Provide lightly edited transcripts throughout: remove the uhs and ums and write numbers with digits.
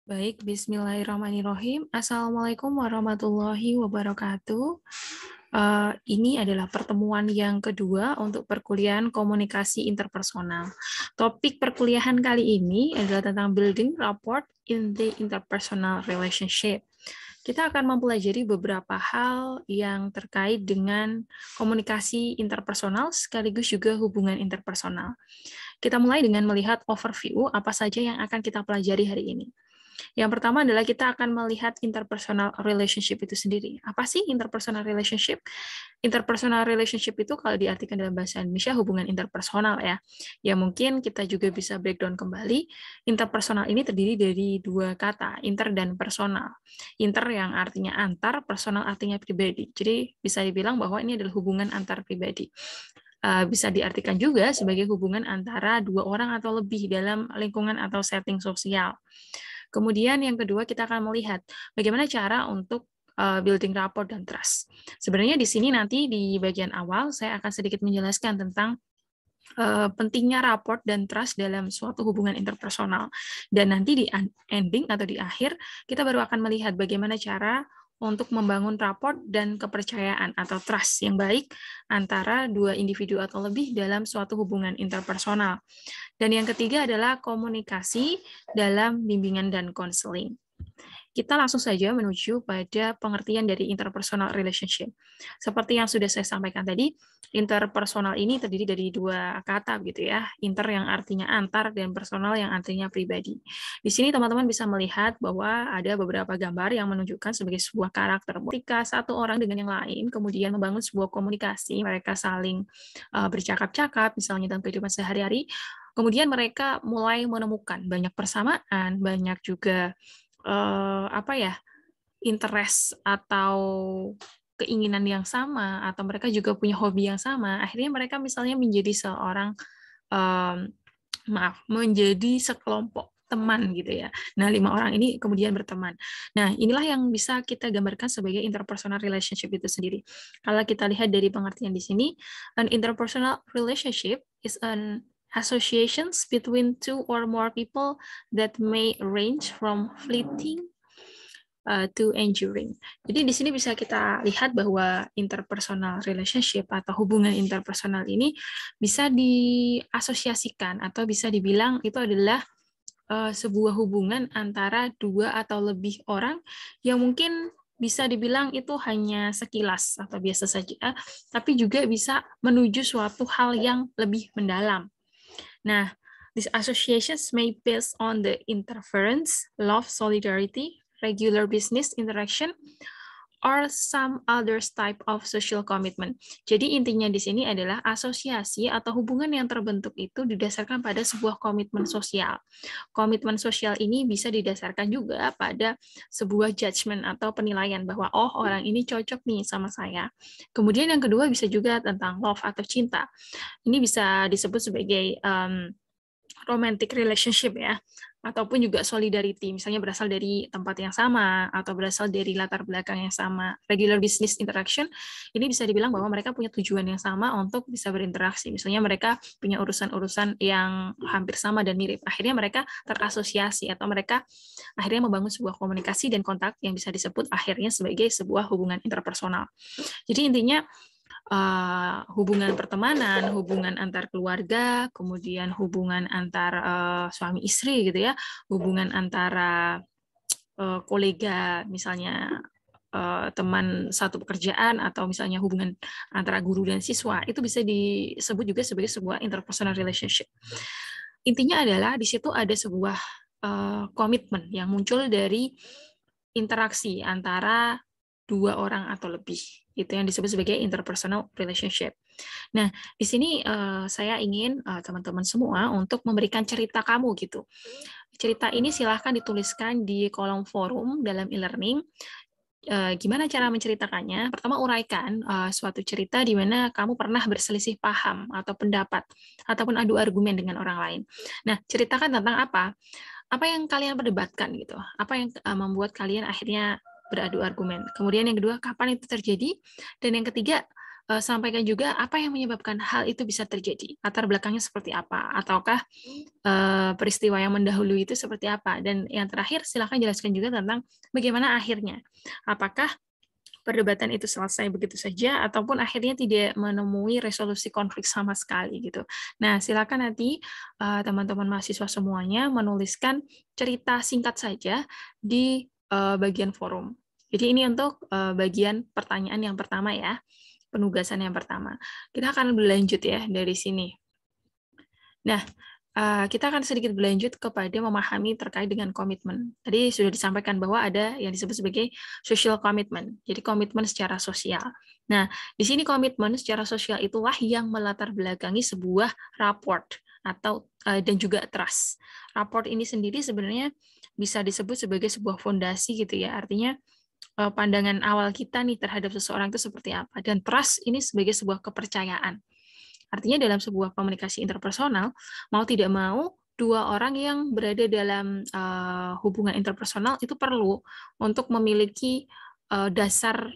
Baik, bismillahirrahmanirrahim. Assalamualaikum warahmatullahi wabarakatuh. Ini adalah pertemuan yang kedua untuk perkuliahan komunikasi interpersonal. Topik perkuliahan kali ini adalah tentang building rapport in the interpersonal relationship. Kita akan mempelajari beberapa hal yang terkait dengan komunikasi interpersonal sekaligus juga hubungan interpersonal. Kita mulai dengan melihat overview apa saja yang akan kita pelajari hari ini. Yang pertama adalah kita akan melihat interpersonal relationship itu sendiri. Apa sih interpersonal relationship? Interpersonal relationship itu kalau diartikan dalam bahasa Indonesia hubungan interpersonal ya. Ya mungkin kita juga bisa breakdown kembali. Interpersonal ini terdiri dari dua kata, inter dan personal. Inter yang artinya antar, personal artinya pribadi. Jadi bisa dibilang bahwa ini adalah hubungan antar pribadi. Bisa diartikan juga sebagai hubungan antara dua orang atau lebih dalam lingkungan atau setting sosial. Kemudian yang kedua kita akan melihat bagaimana cara untuk building rapport dan trust. Sebenarnya di sini nanti di bagian awal saya akan sedikit menjelaskan tentang pentingnya rapport dan trust dalam suatu hubungan interpersonal. Dan nanti di ending atau di akhir kita baru akan melihat bagaimana cara untuk membangun rapport dan kepercayaan atau trust yang baik antara dua individu atau lebih dalam suatu hubungan interpersonal. Dan yang ketiga adalah komunikasi dalam bimbingan dan konseling. Kita langsung saja menuju pada pengertian dari interpersonal relationship. Seperti yang sudah saya sampaikan tadi, interpersonal ini terdiri dari dua kata gitu ya, inter yang artinya antar dan personal yang artinya pribadi. Di sini teman-teman bisa melihat bahwa ada beberapa gambar yang menunjukkan sebagai sebuah karakter. Ketika satu orang dengan yang lain kemudian membangun sebuah komunikasi, mereka saling bercakap-cakap misalnya dalam kehidupan sehari-hari, kemudian mereka mulai menemukan banyak persamaan, banyak juga interest atau keinginan yang sama, atau mereka juga punya hobi yang sama. Akhirnya mereka misalnya menjadi seorang menjadi sekelompok teman gitu ya. Nah, 5 orang ini kemudian berteman. Nah, inilah yang bisa kita gambarkan sebagai interpersonal relationship itu sendiri. Kalau kita lihat dari pengertian di sini, an interpersonal relationship is an associations between two or more people that may range from fleeting to enduring. Jadi di sini bisa kita lihat bahwa interpersonal relationship atau hubungan interpersonal ini bisa diasosiasikan atau bisa dibilang itu adalah sebuah hubungan antara dua atau lebih orang yang mungkin bisa dibilang itu hanya sekilas atau biasa saja, tapi juga bisa menuju suatu hal yang lebih mendalam. Nah, these associations may based on the interference, love, solidarity, regular business interaction, or some other type of social commitment. Jadi intinya di sini adalah asosiasi atau hubungan yang terbentuk itu didasarkan pada sebuah komitmen sosial. Komitmen sosial ini bisa didasarkan juga pada sebuah judgment atau penilaian bahwa oh orang ini cocok nih sama saya. Kemudian yang kedua bisa juga tentang love atau cinta. Ini bisa disebut sebagai romantic relationship ya, ataupun juga solidarity, misalnya berasal dari tempat yang sama atau berasal dari latar belakang yang sama. Regular business interaction ini bisa dibilang bahwa mereka punya tujuan yang sama untuk bisa berinteraksi. Misalnya mereka punya urusan-urusan yang hampir sama dan mirip. Akhirnya mereka terasosiasi atau mereka akhirnya membangun sebuah komunikasi dan kontak yang bisa disebut akhirnya sebagai sebuah hubungan interpersonal. Jadi intinya hubungan pertemanan, hubungan antar keluarga, kemudian hubungan antar suami istri gitu ya, hubungan antara kolega misalnya teman satu pekerjaan atau misalnya hubungan antara guru dan siswa itu bisa disebut juga sebagai sebuah interpersonal relationship. Intinya adalah di situ ada sebuah komitmen yang muncul dari interaksi antara dua orang atau lebih. Itu yang disebut sebagai interpersonal relationship. Nah, di sini saya ingin teman-teman semua untuk memberikan cerita kamu gitu. Cerita ini silahkan dituliskan di kolom forum dalam e-learning. Gimana cara menceritakannya? Pertama, uraikan suatu cerita di mana kamu pernah berselisih paham atau pendapat ataupun adu argumen dengan orang lain. Nah, ceritakan tentang apa? Apa yang kalian perdebatkan gitu? Apa yang membuat kalian akhirnya beradu argumen? Kemudian yang kedua, kapan itu terjadi? Dan yang ketiga, sampaikan juga apa yang menyebabkan hal itu bisa terjadi, latar belakangnya seperti apa, ataukah peristiwa yang mendahului itu seperti apa. Dan yang terakhir, silakan jelaskan juga tentang bagaimana akhirnya. Apakah perdebatan itu selesai begitu saja ataupun akhirnya tidak menemui resolusi konflik sama sekali gitu. Nah, silakan nanti teman-teman mahasiswa semuanya menuliskan cerita singkat saja di bagian forum. Jadi ini untuk bagian pertanyaan yang pertama ya, penugasan yang pertama. Kita akan berlanjut ya dari sini. Nah, kita akan sedikit berlanjut kepada memahami terkait dengan komitmen. Tadi sudah disampaikan bahwa ada yang disebut sebagai social commitment, jadi komitmen secara sosial. Nah, di sini komitmen secara sosial itulah yang melatar belakangi sebuah raport atau dan juga trust. Raport ini sendiri sebenarnya bisa disebut sebagai sebuah fondasi gitu ya, artinya pandangan awal kita nih terhadap seseorang itu seperti apa. Dan trust ini sebagai sebuah kepercayaan. Artinya dalam sebuah komunikasi interpersonal, mau tidak mau, dua orang yang berada dalam hubungan interpersonal itu perlu untuk memiliki dasar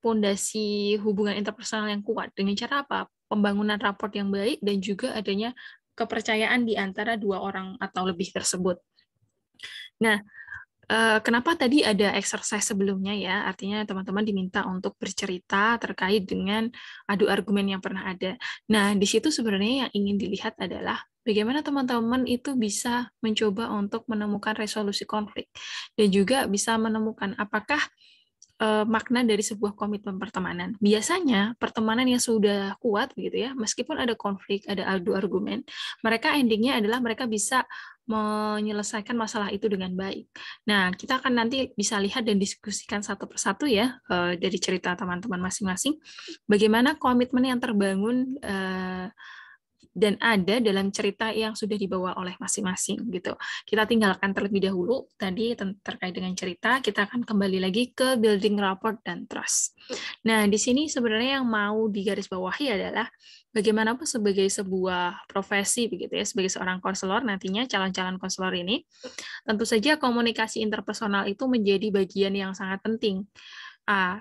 fondasi hubungan interpersonal yang kuat. Dengan cara apa? Pembangunan raport yang baik dan juga adanya kepercayaan di antara dua orang atau lebih tersebut. Nah, kenapa tadi ada exercise sebelumnya ya? Artinya teman-teman diminta untuk bercerita terkait dengan adu argumen yang pernah ada. Nah, di situ sebenarnya yang ingin dilihat adalah bagaimana teman-teman itu bisa mencoba untuk menemukan resolusi konflik dan juga bisa menemukan apakah makna dari sebuah komitmen pertemanan. Biasanya pertemanan yang sudah kuat gitu ya, meskipun ada konflik, ada adu argumen, mereka endingnya adalah mereka bisa menyelesaikan masalah itu dengan baik. Nah, kita akan nanti bisa lihat dan diskusikan satu persatu ya dari cerita teman-teman masing-masing, bagaimana komitmen yang terbangun dan ada dalam cerita yang sudah dibawa oleh masing-masing gitu. Kita tinggalkan terlebih dahulu tadi terkait dengan cerita, kita akan kembali lagi ke building rapport dan trust. Nah, di sini sebenarnya yang mau digarisbawahi adalah bagaimanapun sebagai sebuah profesi begitu ya, sebagai seorang konselor nantinya calon-calon konselor ini, tentu saja komunikasi interpersonal itu menjadi bagian yang sangat penting.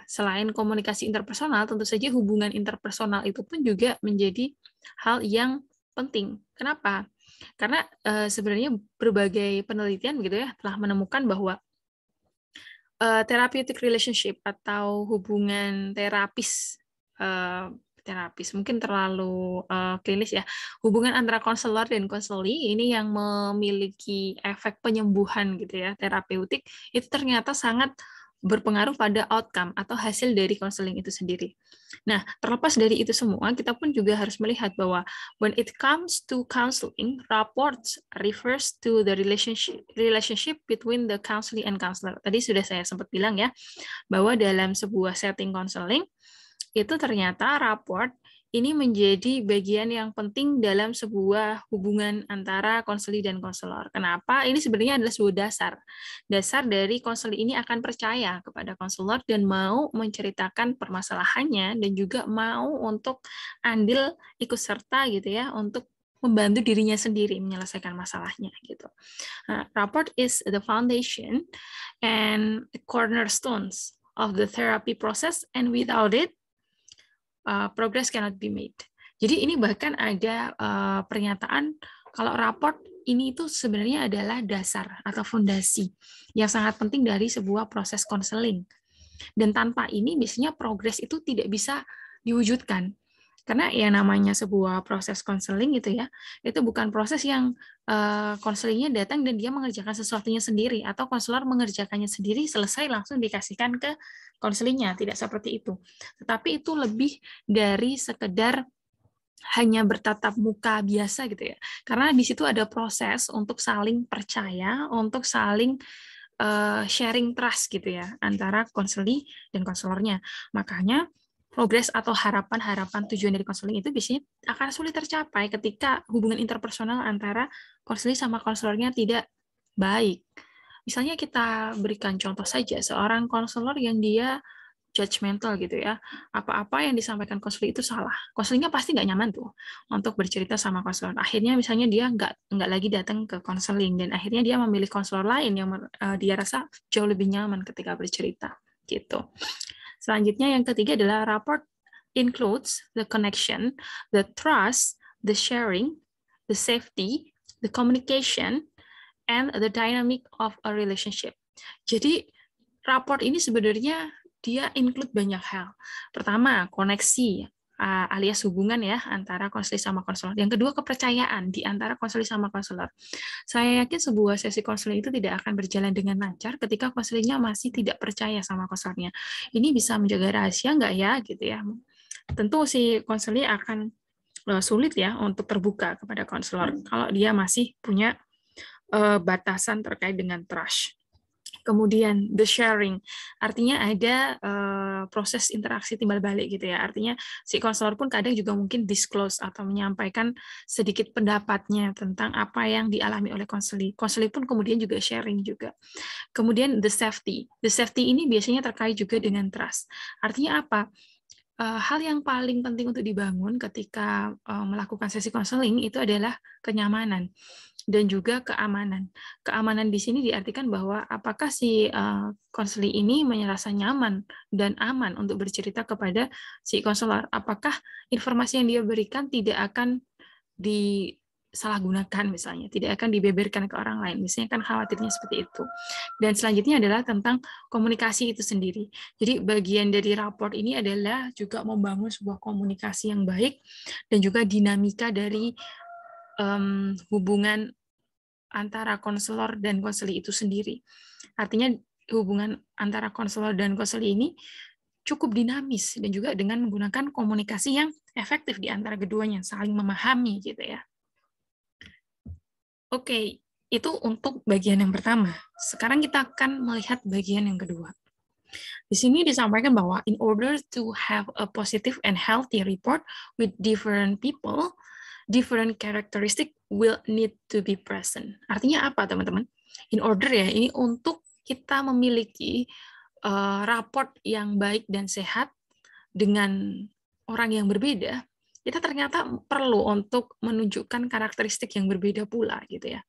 Selain komunikasi interpersonal, tentu saja hubungan interpersonal itu pun juga menjadi hal yang penting. Kenapa? Karena sebenarnya berbagai penelitian gitu ya telah menemukan bahwa therapeutic relationship atau hubungan terapis mungkin terlalu klinis ya. Hubungan antara konselor dan konseli ini yang memiliki efek penyembuhan gitu ya, terapeutik itu ternyata sangat berpengaruh pada outcome atau hasil dari konseling itu sendiri. Nah, terlepas dari itu semua, kita pun juga harus melihat bahwa when it comes to counseling, rapports refers to the relationship between the counselee and counselor. Tadi sudah saya sempat bilang ya, bahwa dalam sebuah setting konseling, itu ternyata raport ini menjadi bagian yang penting dalam sebuah hubungan antara konseli dan konselor. Kenapa? Ini sebenarnya adalah sebuah dasar. Dasar dari konseli ini akan percaya kepada konselor dan mau menceritakan permasalahannya dan juga mau untuk andil ikut serta gitu ya untuk membantu dirinya sendiri menyelesaikan masalahnya gitu. Rapport is the foundation and the cornerstones of the therapy process, and without it progress cannot be made. Jadi ini bahkan ada pernyataan kalau raport ini itu sebenarnya adalah dasar atau fondasi yang sangat penting dari sebuah proses konseling. Dan tanpa ini biasanya progres itu tidak bisa diwujudkan. Karena ya namanya sebuah proses konseling gitu ya, itu bukan proses yang konselingnya datang dan dia mengerjakan sesuatunya sendiri atau konselor mengerjakannya sendiri selesai langsung dikasihkan ke konselingnya, tidak seperti itu. Tetapi itu lebih dari sekedar hanya bertatap muka biasa gitu ya. Karena di situ ada proses untuk saling percaya, untuk saling sharing trust gitu ya antara konseli dan konselornya. Makanya progres atau harapan-harapan tujuan dari konseling itu biasanya akan sulit tercapai ketika hubungan interpersonal antara konseli sama konselornya tidak baik. Misalnya kita berikan contoh saja, seorang konselor yang dia judgmental gitu ya, apa-apa yang disampaikan konselor itu salah. Konselingnya pasti nggak nyaman tuh untuk bercerita sama konselor. Akhirnya misalnya dia nggak lagi datang ke konseling dan akhirnya dia memilih konselor lain yang dia rasa jauh lebih nyaman ketika bercerita gitu. Selanjutnya yang ketiga adalah rapport includes the connection, the trust, the sharing, the safety, the communication, and the dynamic of a relationship. Jadi raport ini sebenarnya dia include banyak hal. Pertama, koneksi alias hubungan ya antara konselor sama konselor. Yang kedua, kepercayaan di antara konselor sama konselor. Saya yakin sebuah sesi konseling itu tidak akan berjalan dengan lancar ketika konselornya masih tidak percaya sama konselornya. Ini bisa menjaga rahasia nggak ya gitu ya. Tentu si konselor akan sulit ya untuk terbuka kepada konselor kalau dia masih punya batasan terkait dengan trust. Kemudian the sharing, artinya ada proses interaksi timbal balik gitu ya. Artinya si konselor pun kadang juga mungkin disclose atau menyampaikan sedikit pendapatnya tentang apa yang dialami oleh konseli. Konseli pun kemudian juga sharing juga. Kemudian the safety. The safety ini biasanya terkait juga dengan trust. Artinya apa? Hal yang paling penting untuk dibangun ketika melakukan sesi konseling itu adalah kenyamanan dan juga keamanan. Keamanan di sini diartikan bahwa apakah si konseling ini merasa nyaman dan aman untuk bercerita kepada si konselor. Apakah informasi yang dia berikan tidak akan disalahgunakan misalnya, tidak akan dibeberkan ke orang lain. Misalnya kan khawatirnya seperti itu. Dan selanjutnya adalah tentang komunikasi itu sendiri. Jadi bagian dari raport ini adalah juga membangun sebuah komunikasi yang baik dan juga dinamika dari hubungan antara konselor dan konseli itu sendiri. Artinya hubungan antara konselor dan konseli ini cukup dinamis dan juga dengan menggunakan komunikasi yang efektif di antara keduanya, saling memahami gitu ya. Oke, itu untuk bagian yang pertama. Sekarang kita akan melihat bagian yang kedua. Di sini disampaikan bahwa in order to have a positive and healthy report with different people, different characteristic will need to be present. Artinya apa, teman-teman? In order ya, ini untuk kita memiliki raport yang baik dan sehat dengan orang yang berbeda, kita ternyata perlu untuk menunjukkan karakteristik yang berbeda pula gitu ya.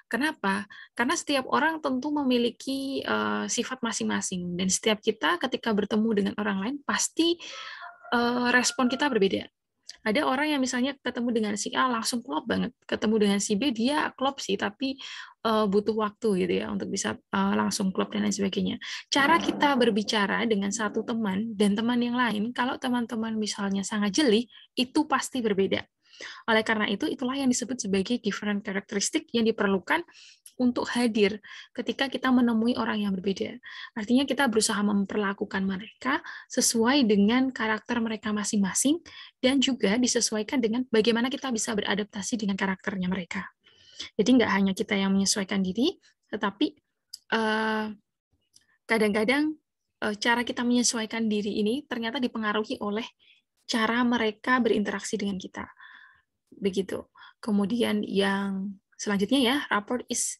Kenapa? Karena setiap orang tentu memiliki sifat masing-masing dan setiap kita ketika bertemu dengan orang lain pasti respon kita berbeda. Ada orang yang misalnya ketemu dengan si A langsung klop banget, ketemu dengan si B dia klop sih tapi butuh waktu gitu ya untuk bisa langsung klop dan lain sebagainya. Cara kita berbicara dengan satu teman dan teman yang lain, kalau teman-teman misalnya sangat jeli, itu pasti berbeda. Oleh karena itu, itulah yang disebut sebagai different characteristic yang diperlukan untuk hadir ketika kita menemui orang yang berbeda. Artinya kita berusaha memperlakukan mereka sesuai dengan karakter mereka masing-masing dan juga disesuaikan dengan bagaimana kita bisa beradaptasi dengan karakternya mereka. Jadi nggak hanya kita yang menyesuaikan diri, tetapi kadang-kadang cara kita menyesuaikan diri ini ternyata dipengaruhi oleh cara mereka berinteraksi dengan kita. Begitu. Kemudian yang selanjutnya ya, rapport is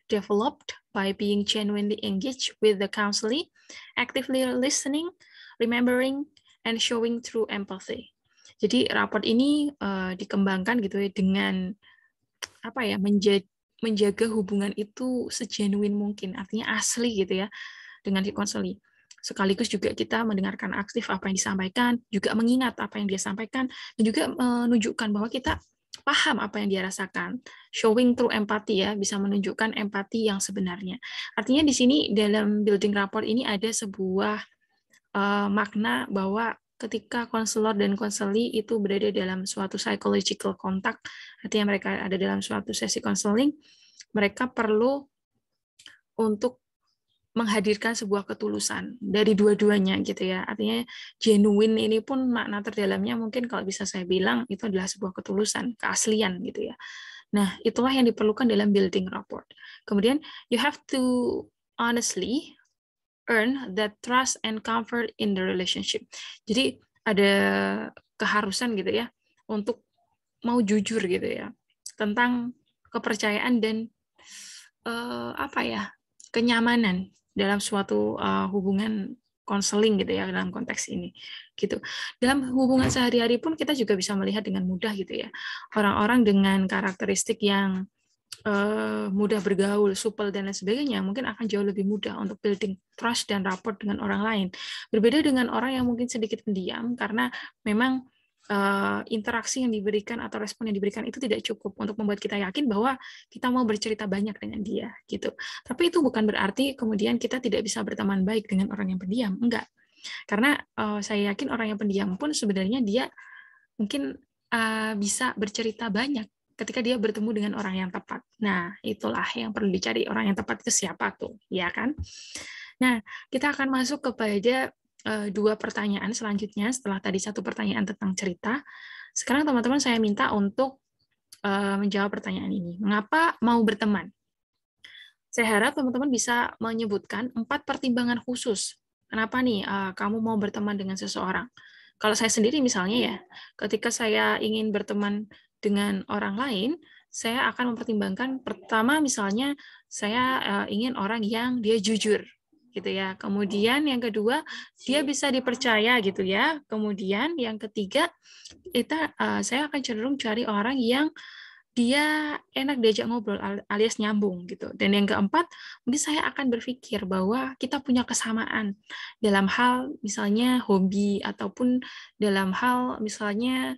developed by being genuinely engaged with the counselee, actively listening, remembering, and showing true empathy. Jadi rapport ini dikembangkan gitu ya dengan apa ya, menjaga hubungan itu segenuine mungkin, artinya asli gitu ya dengan si konseling. Sekaligus juga kita mendengarkan aktif apa yang disampaikan, juga mengingat apa yang dia sampaikan, dan juga menunjukkan bahwa kita paham apa yang dia rasakan. Showing true empathy ya, bisa menunjukkan empati yang sebenarnya. Artinya di sini dalam building rapport ini ada sebuah makna bahwa ketika konselor dan konseli itu berada dalam suatu psychological contact, artinya mereka ada dalam suatu sesi konseling, mereka perlu untuk menghadirkan sebuah ketulusan dari dua-duanya gitu ya. Artinya genuine ini pun makna terdalamnya mungkin kalau bisa saya bilang itu adalah sebuah ketulusan, keaslian gitu ya. Nah, itulah yang diperlukan dalam building rapport. Kemudian you have to honestly earn that trust and comfort in the relationship. Jadi ada keharusan gitu ya untuk mau jujur gitu ya tentang kepercayaan dan kenyamanan dalam suatu hubungan konseling gitu ya dalam konteks ini gitu. Dalam hubungan sehari-hari pun kita juga bisa melihat dengan mudah gitu ya orang-orang dengan karakteristik yang mudah bergaul, supel dan lain sebagainya, mungkin akan jauh lebih mudah untuk building trust dan rapport dengan orang lain. Berbeda dengan orang yang mungkin sedikit pendiam karena memang interaksi yang diberikan atau respon yang diberikan itu tidak cukup untuk membuat kita yakin bahwa kita mau bercerita banyak dengan dia gitu. Tapi itu bukan berarti kemudian kita tidak bisa berteman baik dengan orang yang pendiam, enggak. Karena saya yakin orang yang pendiam pun sebenarnya dia mungkin bisa bercerita banyak ketika dia bertemu dengan orang yang tepat. Nah, itulah yang perlu dicari, orang yang tepat itu siapa tuh, ya kan? Nah, kita akan masuk kepada dua pertanyaan selanjutnya setelah tadi satu pertanyaan tentang cerita. Sekarang teman-teman saya minta untuk menjawab pertanyaan ini. Mengapa mau berteman? Saya harap teman-teman bisa menyebutkan 4 pertimbangan khusus. Kenapa nih kamu mau berteman dengan seseorang? Kalau saya sendiri misalnya ya, ketika saya ingin berteman dengan orang lain, saya akan mempertimbangkan pertama misalnya saya ingin orang yang dia jujur gitu ya. Kemudian yang kedua, dia bisa dipercaya gitu ya. Kemudian yang ketiga, saya akan cenderung cari orang yang dia enak diajak ngobrol alias nyambung gitu. Dan yang keempat, mungkin saya akan berpikir bahwa kita punya kesamaan dalam hal misalnya hobi ataupun dalam hal misalnya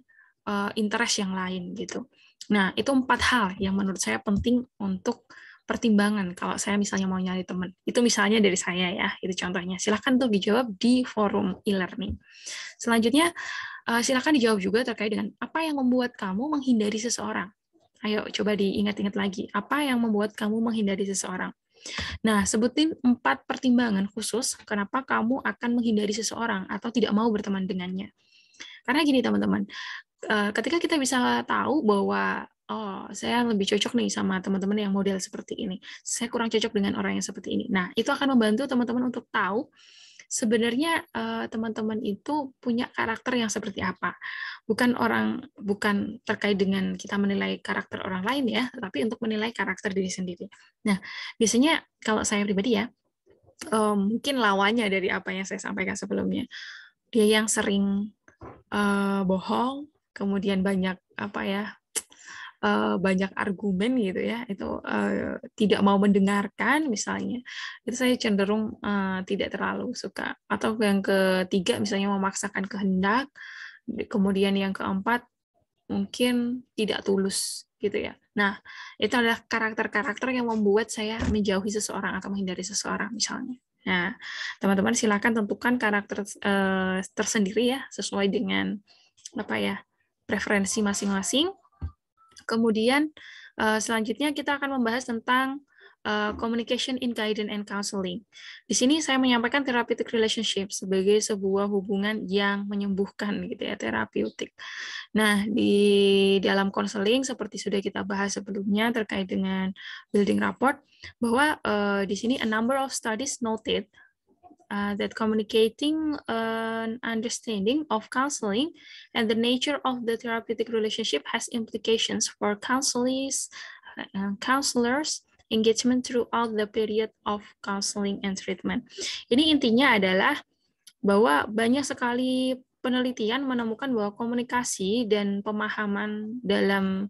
interest yang lain gitu. Nah, itu 4 hal yang menurut saya penting untuk pertimbangan kalau saya misalnya mau nyari teman. Itu misalnya dari saya ya, itu contohnya. Silahkan tuh dijawab di forum e-learning. Selanjutnya, silahkan dijawab juga terkait dengan apa yang membuat kamu menghindari seseorang. Ayo coba diingat-ingat lagi, apa yang membuat kamu menghindari seseorang? Nah, sebutin 4 pertimbangan khusus kenapa kamu akan menghindari seseorang atau tidak mau berteman dengannya. Karena gini teman-teman, ketika kita bisa tahu bahwa oh, saya lebih cocok nih sama teman-teman yang model seperti ini. Saya kurang cocok dengan orang yang seperti ini. Nah, itu akan membantu teman-teman untuk tahu sebenarnya teman-teman itu punya karakter yang seperti apa. Bukan terkait dengan kita menilai karakter orang lain ya, tapi untuk menilai karakter diri sendiri. Nah, biasanya kalau saya pribadi ya, mungkin lawannya dari apa yang saya sampaikan sebelumnya. Dia yang sering bohong, kemudian banyak apa ya, banyak argumen gitu ya, itu tidak mau mendengarkan misalnya, itu saya cenderung tidak terlalu suka. Atau yang ketiga misalnya memaksakan kehendak, kemudian yang keempat mungkin tidak tulus gitu ya. Nah, itu adalah karakter-karakter yang membuat saya menjauhi seseorang atau menghindari seseorang misalnya. Nah, teman-teman silakan tentukan karakter tersendiri ya sesuai dengan apa ya preferensi masing-masing. Kemudian selanjutnya kita akan membahas tentang communication in guidance and counseling. Di sini saya menyampaikan therapeutic relationship sebagai sebuah hubungan yang menyembuhkan gitu ya, terapeutik. Nah, di dalam konseling seperti sudah kita bahas sebelumnya terkait dengan building rapport, bahwa di sini a number of studies noted that communicating an understanding of counseling and the nature of the therapeutic relationship has implications for counselors engagement throughout the period of counseling and treatment. Ini intinya adalah bahwa banyak sekali penelitian menemukan bahwa komunikasi dan pemahaman dalam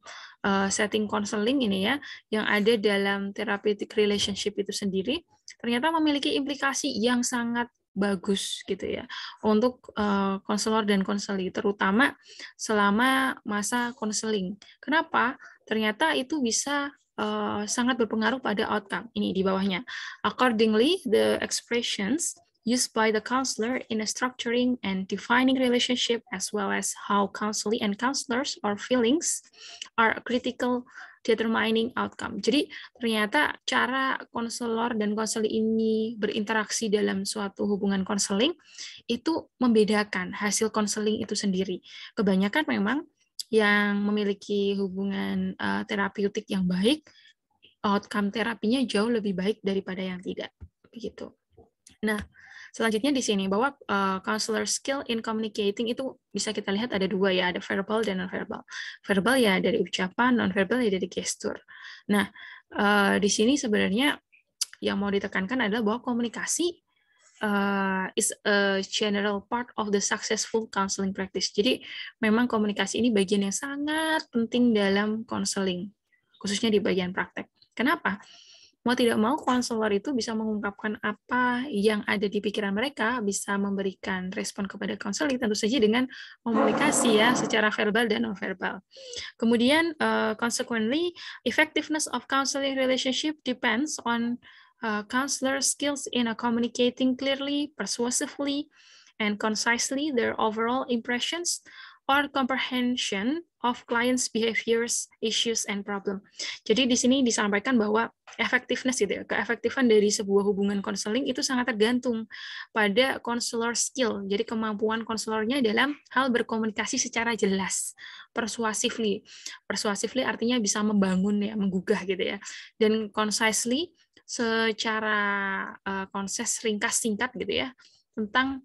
setting konseling ini ya, yang ada dalam therapeutic relationship itu sendiri, ternyata memiliki implikasi yang sangat bagus gitu ya untuk konselor dan konseli, terutama selama masa konseling. Kenapa? Ternyata itu bisa sangat berpengaruh pada outcome. Ini di bawahnya. Accordingly, the expressions used by the counselor in structuring and defining relationship, as well as how counseling and counselors or feelings are critical determining outcome. Jadi ternyata cara konselor dan konseli ini berinteraksi dalam suatu hubungan konseling itu membedakan hasil konseling itu sendiri. Kebanyakan memang yang memiliki hubungan terapeutik yang baik, outcome terapinya jauh lebih baik daripada yang tidak. Begitu. Nah, selanjutnya di sini bahwa counselor skill in communicating itu bisa kita lihat ada dua ya, ada verbal dan non-verbal. Verbal ya dari ucapan, non-verbal ya dari gestur. Nah, di sini sebenarnya yang mau ditekankan adalah bahwa komunikasi is a general part of the successful counseling practice. Jadi memang komunikasi ini bagian yang sangat penting dalam counseling. khususnya di bagian praktek. Kenapa? Mau tidak mau, konselor itu bisa mengungkapkan apa yang ada di pikiran mereka, bisa memberikan respon kepada konseling, tentu saja dengan komunikasi ya, secara verbal dan non-verbal. Kemudian, consequently, effectiveness of counseling relationship depends on counselor skills in communicating clearly, persuasively, and concisely their overall impressions or comprehension of clients' behaviors, issues, and problem. Jadi di sini disampaikan bahwa effectiveness gitu ya, keefektifan dari sebuah hubungan konseling itu sangat tergantung pada konselor skill. Jadi kemampuan konselornya dalam hal berkomunikasi secara jelas, persuasively. Persuasively artinya bisa membangun ya, menggugah gitu ya. Dan concisely secara konses, ringkas, singkat gitu ya, tentang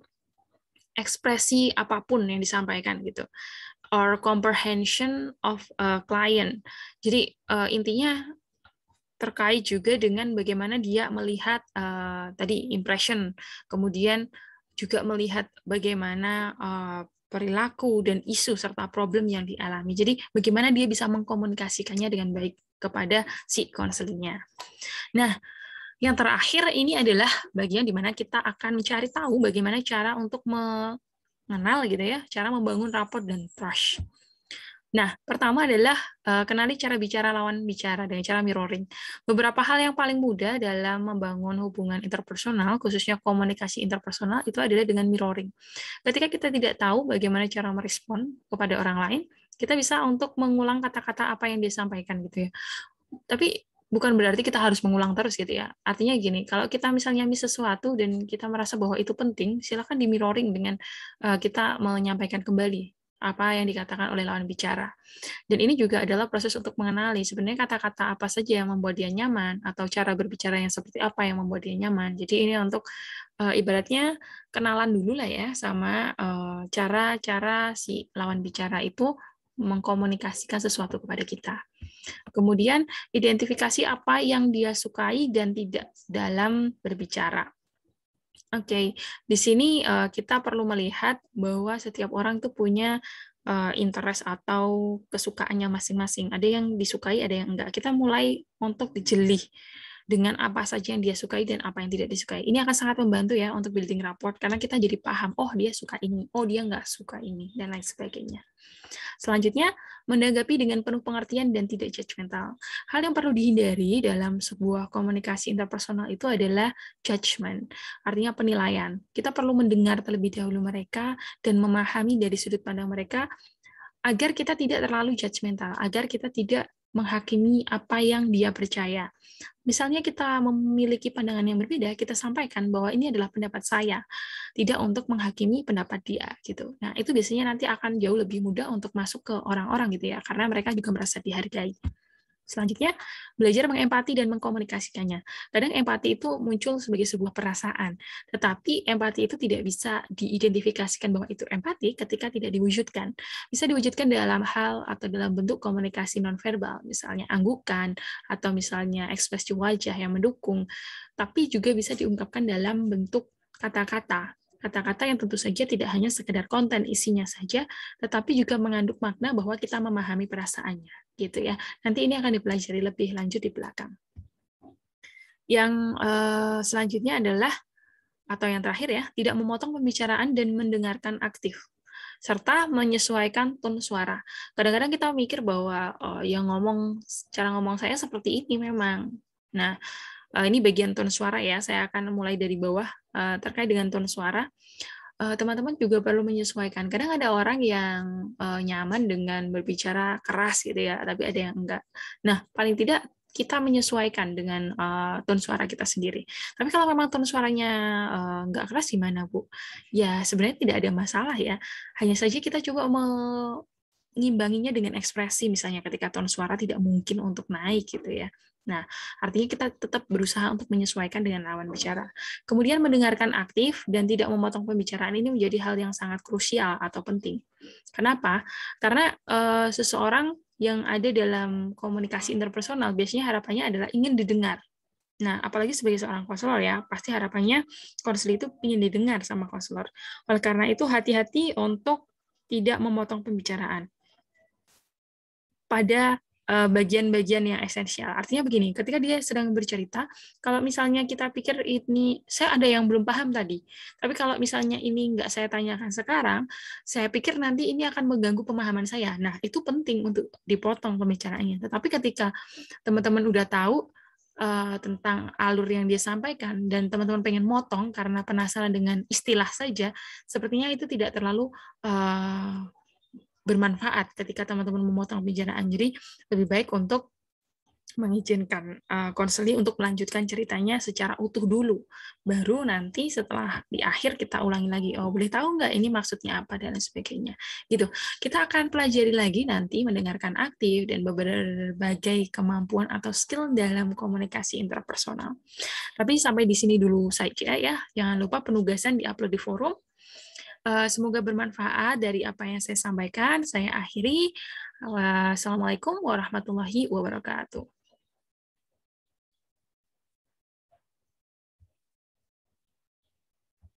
ekspresi apapun yang disampaikan gitu, or comprehension of a client. Jadi intinya terkait juga dengan bagaimana dia melihat tadi impression, kemudian juga melihat bagaimana perilaku dan isu serta problem yang dialami. Jadi bagaimana dia bisa mengkomunikasikannya dengan baik kepada si konselingnya. Nah, yang terakhir ini adalah bagian di mana kita akan mencari tahu bagaimana cara untuk mengenal gitu ya, cara membangun rapport dan trust. Nah, pertama adalah kenali cara bicara lawan bicara dengan cara mirroring. Beberapa hal yang paling mudah dalam membangun hubungan interpersonal, khususnya komunikasi interpersonal, itu adalah dengan mirroring. Ketika kita tidak tahu bagaimana cara merespon kepada orang lain, kita bisa untuk mengulang kata-kata apa yang dia sampaikan gitu ya. Tapi bukan berarti kita harus mengulang terus gitu ya. Artinya gini, kalau kita misalnya miss sesuatu dan kita merasa bahwa itu penting, silakan di mirroring dengan kita menyampaikan kembali apa yang dikatakan oleh lawan bicara. Dan ini juga adalah proses untuk mengenali sebenarnya kata-kata apa saja yang membuat dia nyaman atau cara berbicara yang seperti apa yang membuat dia nyaman. Jadi ini untuk ibaratnya kenalan dulu lah ya sama cara-cara si lawan bicara itu mengkomunikasikan sesuatu kepada kita. Kemudian identifikasi apa yang dia sukai dan tidak dalam berbicara. Oke, di sini kita perlu melihat bahwa setiap orang itu punya interest atau kesukaannya masing-masing. Ada yang disukai, ada yang enggak. Kita mulai untuk dijeli dengan apa saja yang dia sukai dan apa yang tidak disukai. Ini akan sangat membantu ya untuk building rapport, karena kita jadi paham, oh dia suka ini, oh dia nggak suka ini, dan lain sebagainya. Selanjutnya, menanggapi dengan penuh pengertian dan tidak judgmental. Hal yang perlu dihindari dalam sebuah komunikasi interpersonal itu adalah judgment, artinya penilaian. Kita perlu mendengar terlebih dahulu mereka dan memahami dari sudut pandang mereka agar kita tidak terlalu judgmental, agar kita tidak menghakimi apa yang dia percaya. Misalnya kita memiliki pandangan yang berbeda, kita sampaikan bahwa ini adalah pendapat saya, tidak untuk menghakimi pendapat dia gitu. Nah, itu biasanya nanti akan jauh lebih mudah untuk masuk ke orang-orang gitu ya, karena mereka juga merasa dihargai. Selanjutnya, belajar mengempati dan mengkomunikasikannya. Kadang empati itu muncul sebagai sebuah perasaan, tetapi empati itu tidak bisa diidentifikasikan bahwa itu empati ketika tidak diwujudkan. Bisa diwujudkan dalam hal atau dalam bentuk komunikasi nonverbal, misalnya anggukan, atau misalnya ekspresi wajah yang mendukung, tapi juga bisa diungkapkan dalam bentuk kata-kata. Kata-kata yang tentu saja tidak hanya sekedar konten isinya saja, tetapi juga mengandung makna bahwa kita memahami perasaannya, gitu ya. Nanti ini akan dipelajari lebih lanjut di belakang. Yang selanjutnya adalah, atau yang terakhir ya, tidak memotong pembicaraan dan mendengarkan aktif, serta menyesuaikan tone suara. Kadang-kadang kita mikir bahwa yang cara ngomong saya seperti ini memang. Nah, ini bagian tone suara ya, saya akan mulai dari bawah terkait dengan tone suara. Teman-teman juga perlu menyesuaikan. Kadang ada orang yang nyaman dengan berbicara keras gitu ya, tapi ada yang enggak. Nah, paling tidak kita menyesuaikan dengan tone suara kita sendiri. Tapi kalau memang tone suaranya enggak keras gimana, Bu? Ya, sebenarnya tidak ada masalah ya. Hanya saja kita coba mengimbanginya dengan ekspresi, misalnya ketika tone suara tidak mungkin untuk naik gitu ya. Nah, artinya kita tetap berusaha untuk menyesuaikan dengan lawan bicara. Kemudian mendengarkan aktif dan tidak memotong pembicaraan ini menjadi hal yang sangat krusial atau penting. Kenapa? Karena seseorang yang ada dalam komunikasi interpersonal biasanya harapannya adalah ingin didengar. Nah, apalagi sebagai seorang konselor ya, pasti harapannya konselor itu ingin didengar sama konselor. Oleh karena itu, hati-hati untuk tidak memotong pembicaraan. Pada bagian-bagian yang esensial. Artinya begini, ketika dia sedang bercerita, kalau misalnya kita pikir ini, saya ada yang belum paham tadi, tapi kalau misalnya ini nggak saya tanyakan sekarang, saya pikir nanti ini akan mengganggu pemahaman saya. Nah, itu penting untuk dipotong pembicaraannya. Tetapi ketika teman-teman udah tahu tentang alur yang dia sampaikan, dan teman-teman pengen motong karena penasaran dengan istilah saja, sepertinya itu tidak terlalu bermanfaat ketika teman-teman memotong pembicaraan. Jadi lebih baik untuk mengizinkan konseling untuk melanjutkan ceritanya secara utuh dulu. Baru nanti setelah di akhir kita ulangi lagi, oh boleh tahu nggak ini maksudnya apa, dan sebagainya. Gitu. Kita akan pelajari lagi nanti mendengarkan aktif dan berbagai kemampuan atau skill dalam komunikasi interpersonal. Tapi sampai di sini dulu saja ya. Jangan lupa penugasan diupload di forum. Semoga bermanfaat dari apa yang saya sampaikan. Saya akhiri. Wassalamualaikum warahmatullahi wabarakatuh.